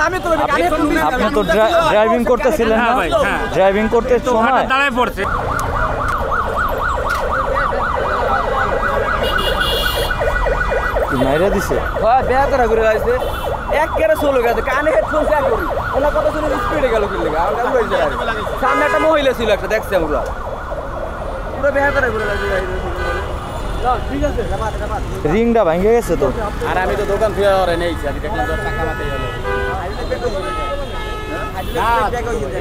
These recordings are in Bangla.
আপনি তো ড্রাইভিং করতেছিলেন না? ড্রাইভিং করতে সময় দাঁড়ায় পড়ছে। মাইরা দিছে বেহাতারা করে লাগছে এক কেড়ে চলে গেছে কানে হেডফোন চেক করি ওনার কথা শুনে স্পিডে গেল কি লেগে সামনে একটা মহিলা ছিল একটা দেখছি আমরা পুরো বেহাতারা করে লাগছে ঠিক আছে রিংটা ভেঙে গেছে তো। আর আমি তো দোকান ফিরে নেইছি আমি দেখলাম টাকা মাতে গেল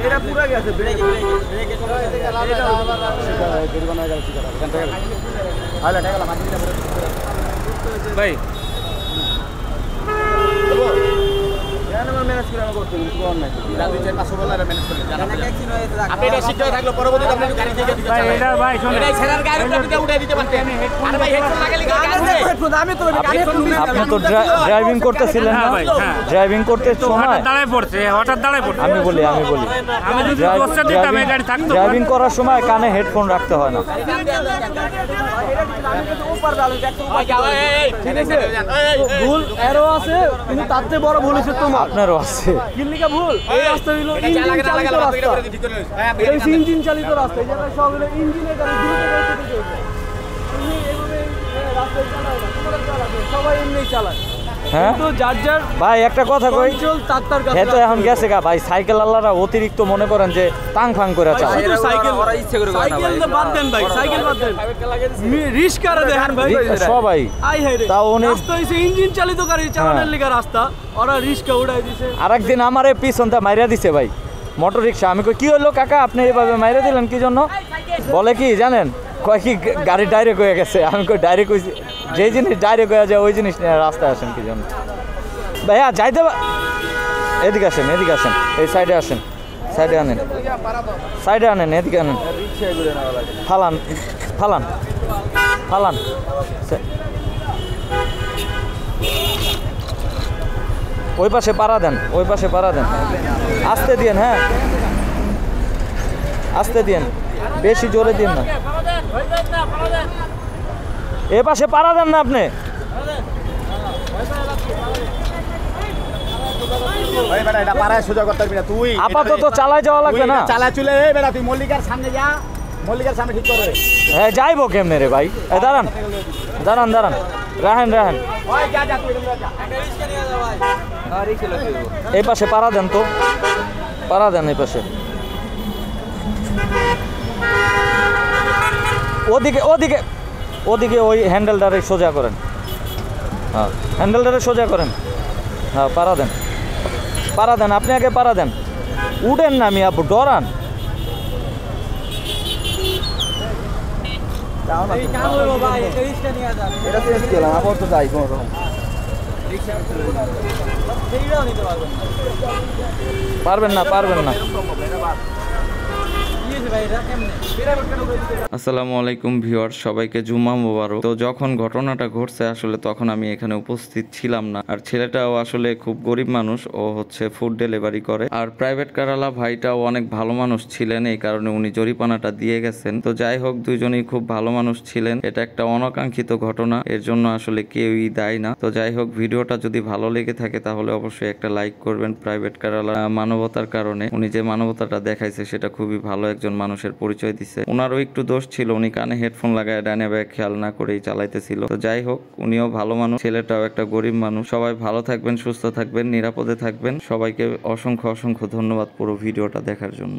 এটা পুরো গেছে ব্রেক ভাই ম্যানেজ করে করতে আপনি এটা শিখতে থাকলে পরবর্তীতে আপনি গাড়ি থেকে দিতে ভাই এটা ভাই শুনুন এটা ছেড়ার গাড়ি উপরে উঠে দিতে পারতেন আরে ভাই হেডফোন লাগালে আমি তো আপনি তো ড্রাইভিং করতেছিলেন না? ড্রাইভিং করতে সময় হঠাৎ দাঁড়ায় পড়ছে, হঠাৎ দাঁড়ায় পড়ছে। আমি বলি আমি যদি দোষটা দিতাম এই গাড়ি থাকতো। ড্রাইভিং করার সময় কানে হেডফোন রাখতে হয় না। ভুল এরও আছে কিন্তু তার চেয়ে বড় ভুল হচ্ছে তোমার আপনারও আছে। কিল্লিকা ভুল এই রাস্তা হইলো ইঞ্জিন চালিত রাস্তা এই জায়গায় সব হলো ইঞ্জিনের গাড়ি দ্রুত গতিতে চলছে তুমি এইভাবে রাস্তায় চালাও না তোমরা চালাবে সবাই এমনি চালায় হ্যাঁ কিন্তু যার যার ভাই একটা কথা কই কন্ট্রোল তার কাছে তো এখন গেছে গা ভাই সাইকেল আল্লাহরা অতিরিক্ত মনে করেন যে টাং ফাং করে চালায়। সাইকেল ওরা ইচ্ছে করে করে না ভাই সাইকেল বাদ দেন ভাই সাইকেল বাদ দেন রিস্কারে দেখেন ভাই সবাই আই হাই রে তাও উনি রাস্তা হইছে ইঞ্জিন চালিত গাড়ি চালানোর লাগা রাস্তা ওরা রিস্কা উড়াই দিছে। আরেকদিন আমারে পিছনটা মাইরা দিছে ভাই মোটর রিক্সা। আমি কই কি হলো কাকা আপনি এইভাবে মাইরা দিলেন কি জন্য? বলে কি জানেন কয় কি গাড়ি ডাইরেক্ট হয়ে গেছে। আমি কই ডাইরেক্ট হইছে যে জিনিস ডাইরেক্ট হয়ে যায় ওই জিনিস নিয়ে রাস্তায় আসেন কি জন্য? ভাইয়া যাইতে এদিকে আসেন এদিকে আসেন এই সাইডে আসেন সাইডে আনেন সাইডে আনেন এদিকে আনেন ফালান ফালান ফালান ওই পাশে পাড়া দেন ওই পাশে পাড়া দেন আস্তে দিয়েন হ্যাঁ আস্তে দিয়েন বেশি জোরে দিন না এ পাশে পাড়া দেন না আপনি আপাতত চালায় যাওয়া লাগবে না চালা চলে বেড়া তুই মল্লিকার সামনে যা মল্লিকার সামনে ঠিক করে হ্যাঁ যাইবো কেমনে রে ভাই দাঁড়ান দাঁড়ান দাঁড়ান রাহেন রাহেন এই পাশে পাড়া দেন তো পাড়া দেন এই পাশে ওদিকে ওদিকে ওদিকে ওই হ্যান্ডেলটারে সোজা করেন হ্যাঁ হ্যান্ডেলটারে সোজা করেন হ্যাঁ পাড়া দেন আপনি আগে পাড়া দেন উঠেন না আমি আপু ডরান পারবেন না আসসালামু আলাইকুম ভিউয়ার্স, সবাইকে জুম্মা মোবারক। তো যখন ঘটনাটা ঘটছে আসলে তখন আমি এখানে উপস্থিত ছিলাম না। আর ছেলেটাও আসলে খুব গরিব মানুষ, ও হচ্ছে ফুড ডেলিভারি করে। আর প্রাইভেট কারালা ভাইটাও অনেক ভালো মানুষ ছিলেন, এই কারণে উনি জরিমানাটা দিয়ে গেছেন। তো যাই হোক, দুইজনই খুব ভালো মানুষ ছিলেন। এটা একটা অনাকাঙ্ক্ষিত ঘটনা, এর জন্য আসলে কেউই দায়ী না। তো যাই হোক, ভিডিওটা যদি ভালো লেগে থাকে তাহলে অবশ্যই একটা লাইক করবেন। প্রাইভেট কারালা মানবতার কারণে উনি যে মানবতাটা দেখাইছে সেটা খুবই ভালো একজন মানুষের পরিচয় দিছে। ওনারও একটু দোষ ছিল, উনি কানে হেডফোন লাগায় ডানে ব্যাগ খেয়াল না করেই চালাইতেছিল। তো যাই হোক, উনিও ভালো মানুষ, ছেলেটাও একটা গরিব মানুষ। সবাই ভালো থাকবেন, সুস্থ থাকবেন, নিরাপদে থাকবেন। সবাইকে অসংখ্য ধন্যবাদ পুরো ভিডিওটা দেখার জন্য।